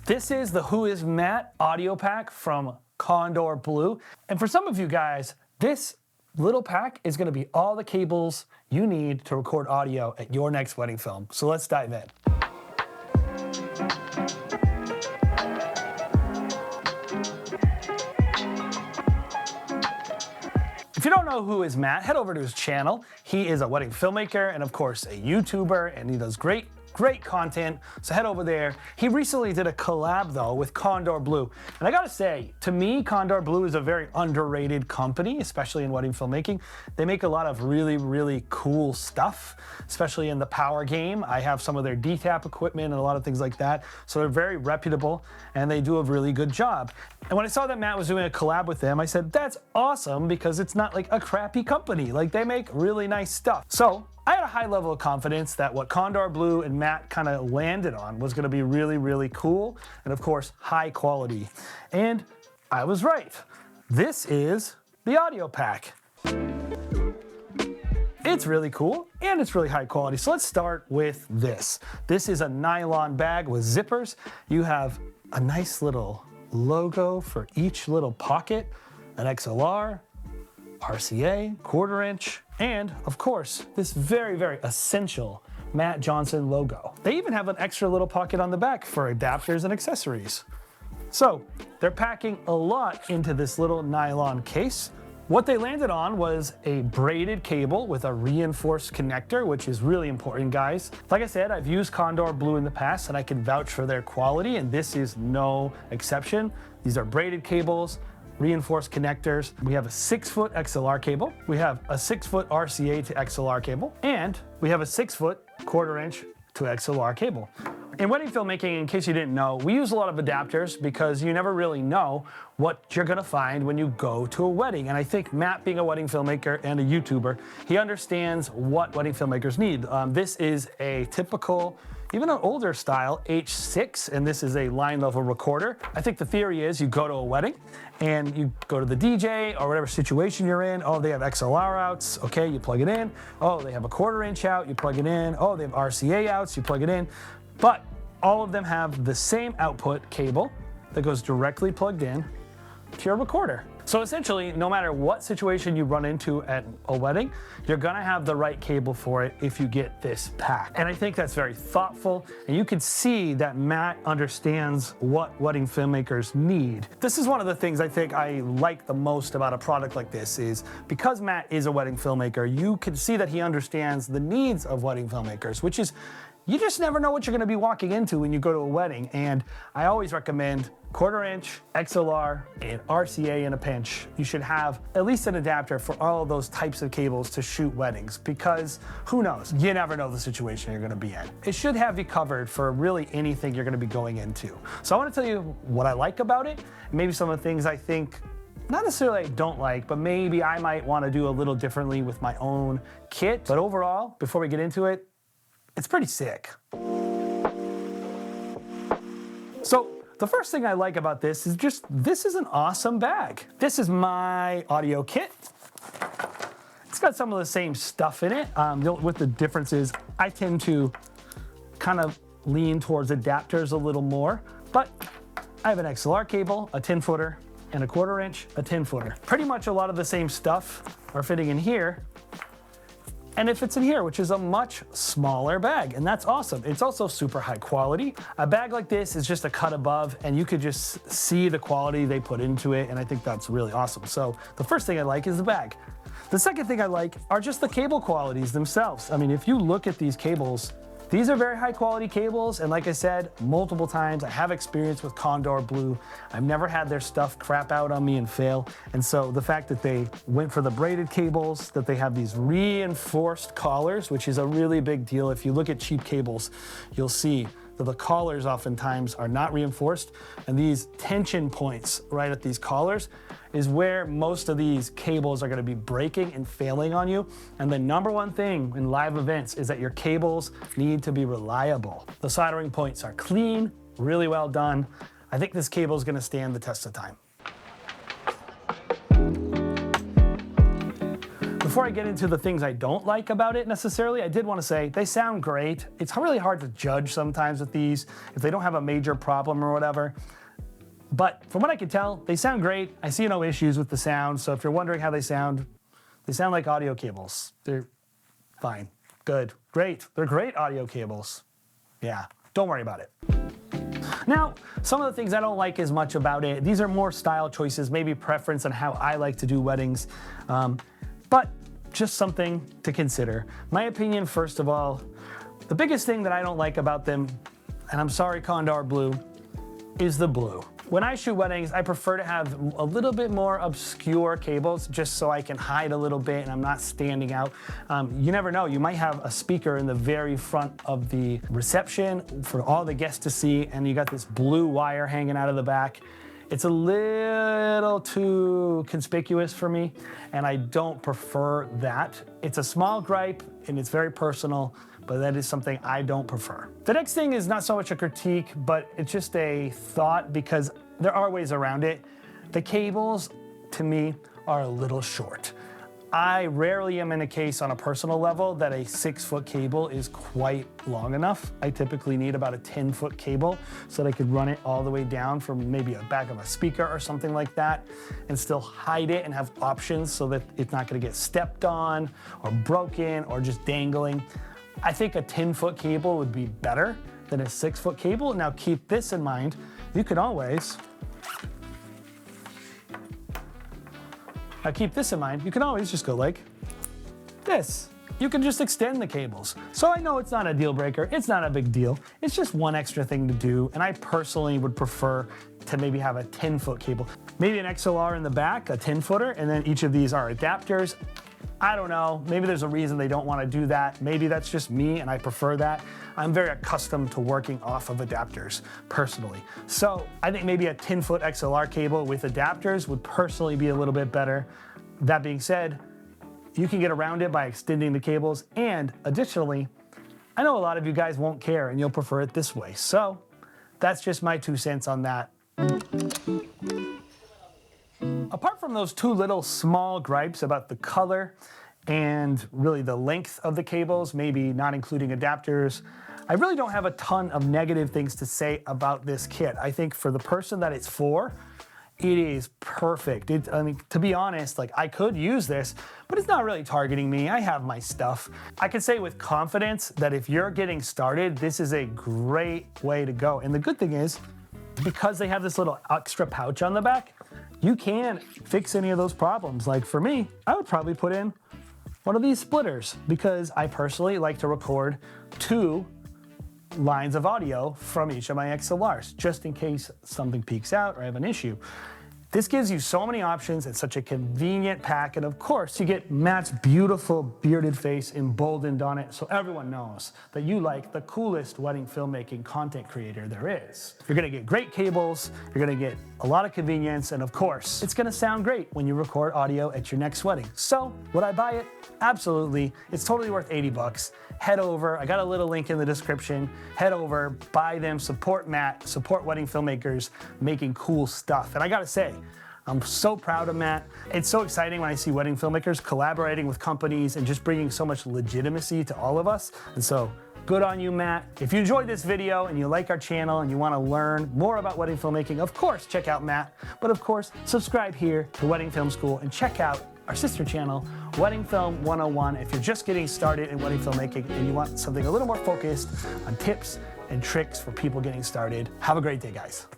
This is the WhoisMatt audio pack from Kondor Blue. And for some of you guys, this little pack is going to be all the cables you need to record audio at your next wedding film. So let's dive in. If you don't know WhoisMatt, head over to his channel. He is a wedding filmmaker and of course a YouTuber, and he does great content, so head over there. He recently did a collab though with Kondor Blue, and I gotta say, to me, Kondor Blue is a very underrated company, especially in wedding filmmaking. They make a lot of really cool stuff, especially in the power game. I have some of their DTAP equipment and a lot of things like that, so they're very reputable and they do a really good job. And when I saw that Matt was doing a collab with them, I said, that's awesome, because it's not like a crappy company. Like, they make really nice stuff. So I had a high level of confidence that what Kondor Blue and Matt kind of landed on was going to be really cool, and of course high quality. And I was right. This is the audio pack. It's really cool and it's really high quality. So let's start with this. This is a nylon bag with zippers. You have a nice little logo for each little pocket, an XLR, RCA, 1/4 inch, and of course, this very essential Matt Johnson logo. They even have an extra little pocket on the back for adapters and accessories. So they're packing a lot into this little nylon case. What they landed on was a braided cable with a reinforced connector, which is really important, guys. Like I said, I've used Kondor Blue in the past and I can vouch for their quality, and this is no exception. These are braided cables, reinforced connectors. We have a 6-foot XLR cable. We have a 6-foot RCA to XLR cable, and we have a 6-foot 1/4 inch to XLR cable. In wedding filmmaking, in case you didn't know, we use a lot of adapters because you never really know what you're gonna find when you go to a wedding. And I think Matt, being a wedding filmmaker and a YouTuber, he understands what wedding filmmakers need. This is a typical, even an older style H6, and this is a line level recorder. I think the theory is you go to a wedding and you go to the DJ or whatever situation you're in. Oh, they have XLR outs. Okay, you plug it in. Oh, they have a 1/4 inch out, you plug it in. Oh, they have RCA outs, you plug it in. But all of them have the same output cable that goes directly plugged in to your recorder. So essentially, no matter what situation you run into at a wedding, you're gonna have the right cable for it if you get this pack. And I think that's very thoughtful, and you can see that Matt understands what wedding filmmakers need. This is one of the things I think I like the most about a product like this, is because Matt is a wedding filmmaker, you can see that he understands the needs of wedding filmmakers, which is, you just never know what you're gonna be walking into when you go to a wedding. And I always recommend 1/4 inch, XLR, and RCA in a pinch. You should have at least an adapter for all of those types of cables to shoot weddings, because who knows? You never know the situation you're gonna be in. It should have you covered for really anything you're gonna be going into. So I wanna tell you what I like about it, and maybe some of the things I think, not necessarily I don't like, but maybe I might wanna do a little differently with my own kit. But overall, before we get into it, it's pretty sick. So the first thing I like about this is just, this is an awesome bag. This is my audio kit. It's got some of the same stuff in it. With the difference is I tend to kind of lean towards adapters a little more, but I have an XLR cable, a 10-footer, and a 1/4 inch, a 10-footer. Pretty much a lot of the same stuff are fitting in here. And it fits in here, which is a much smaller bag, and that's awesome. It's also super high quality. A bag like this is just a cut above, and you could just see the quality they put into it, and I think that's really awesome. So the first thing I like is the bag. The second thing I like are just the cable qualities themselves. I mean, if you look at these cables, these are very high quality cables, and like I said multiple times, I have experience with Kondor Blue. I've never had their stuff crap out on me and fail. And so the fact that they went for the braided cables, that they have these reinforced collars, which is a really big deal. If you look at cheap cables, you'll see that the collars oftentimes are not reinforced, and these tension points right at these collars is where most of these cables are gonna be breaking and failing on you. And the number one thing in live events is that your cables need to be reliable. The soldering points are clean, really well done. I think this cable is gonna stand the test of time. The Before I get into the things I don't like about it necessarily, I did want to say they sound great. It's really hard to judge sometimes with these if they don't have a major problem or whatever. But from what I can tell, they sound great. I see no issues with the sound. So if you're wondering how they sound like audio cables. They're fine, good, great. They're great audio cables. Yeah, don't worry about it. Now, some of the things I don't like as much about it, these are more style choices, maybe preference on how I like to do weddings, but just something to consider. My opinion, first of all, the biggest thing that I don't like about them, and I'm sorry Kondor Blue, is the blue. When I shoot weddings, I prefer to have a little bit more obscure cables just so I can hide a little bit and I'm not standing out. You never know, you might have a speaker in the very front of the reception for all the guests to see and you got this blue wire hanging out of the back. It's a little too conspicuous for me and I don't prefer that. It's a small gripe and it's very personal, but that is something I don't prefer. The next thing is not so much a critique, but it's just a thought because there are ways around it. The cables, to me, are a little short. I rarely am in a case on a personal level that a 6-foot cable is quite long enough. I typically need about a 10-foot cable so that I could run it all the way down from maybe a back of a speaker or something like that and still hide it and have options so that it's not gonna get stepped on or broken or just dangling. I think a 10-foot cable would be better than a 6-foot cable. Now keep this in mind, you can always, just go like this. You can just extend the cables. So I know it's not a deal breaker, it's not a big deal. It's just one extra thing to do, and I personally would prefer to maybe have a 10-foot cable. Maybe an XLR in the back, a 10-footer, and then each of these are adapters. I don't know, maybe there's a reason they don't want to do that. Maybe that's just me and I prefer that. I'm very accustomed to working off of adapters personally. So I think maybe a 10-foot XLR cable with adapters would personally be a little bit better. That being said, you can get around it by extending the cables, and additionally, I know a lot of you guys won't care and you'll prefer it this way. So that's just my 2 cents on that. Apart from those 2 little small gripes about the color and really the length of the cables, maybe not including adapters, I really don't have a ton of negative things to say about this kit. I think for the person that it's for, it is perfect. I mean, to be honest, like I could use this, but it's not really targeting me. I have my stuff. I can say with confidence that if you're getting started, this is a great way to go. And the good thing is, because they have this little extra pouch on the back, you can fix any of those problems. Like for me, I would probably put in one of these splitters because I personally like to record 2 lines of audio from each of my XLRs, just in case something peaks out or I have an issue. This gives you so many options. It's such a convenient pack. And of course, you get Matt's beautiful bearded face emboldened on it so everyone knows that you like the coolest wedding filmmaking content creator there is. You're gonna get great cables, you're gonna get a lot of convenience, and of course, it's gonna sound great when you record audio at your next wedding. So, would I buy it? Absolutely. It's totally worth 80 bucks. Head over, I got a little link in the description. Head over, buy them, support Matt, support wedding filmmakers making cool stuff. And I gotta say, I'm so proud of Matt. It's so exciting when I see wedding filmmakers collaborating with companies and just bringing so much legitimacy to all of us. And so, good on you, Matt. If you enjoyed this video and you like our channel and you want to learn more about wedding filmmaking, of course, check out Matt. But of course, subscribe here to Wedding Film School and check out our sister channel, Wedding Film 101, if you're just getting started in wedding filmmaking and you want something a little more focused on tips and tricks for people getting started. Have a great day, guys.